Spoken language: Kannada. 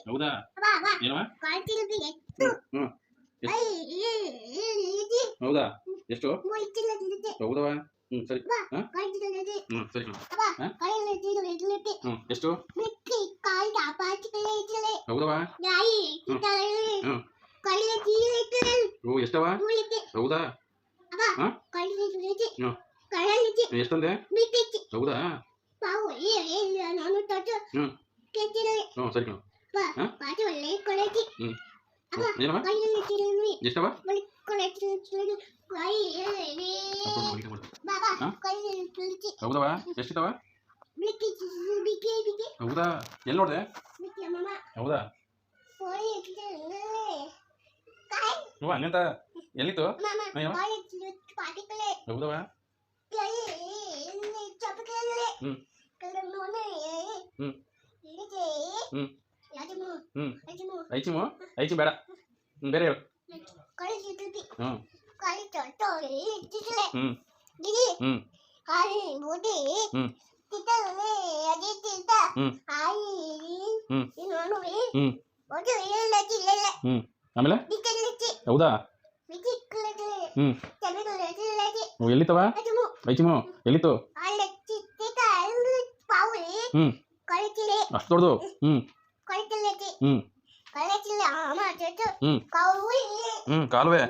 ಹೌದಾ ಏನವ ಹೌದಾ ಎಷ್ಟು ಹೌದವ ಸರಿ ಸರಿ ಎಷ್ಟು ಹೌದವ ಓ ಎಷ್ಟವ ಹೌದಾ ಎಷ್ಟಂದೆ ಹೌದಾ ಸರಿ ಏನವ ಎಷ್ಟವ ಹೌದವ ಎಷ್ಟಿದವ ಹೌದಾ ಎಲ್ಲಿ ನೋಡ್ದೆ ಹೌದಾ ಹ್ಞೂ ಹಂಗಂತ ಎಲ್ಲಿತ್ತು ಹೌದವ ಐಚಿಮು ಐಚಿ ಬೇಡ ಬೇರೆ ಹೇಳು ಆಮೇಲೆ ಹೌದಾ ಎಲ್ಲಿತ್ತವ ಐಚಿಮು ಎಲ್ಲಿತ್ತು ಅಷ್ಟು ದೊಡ್ಡದು ಕಾಲುವೆ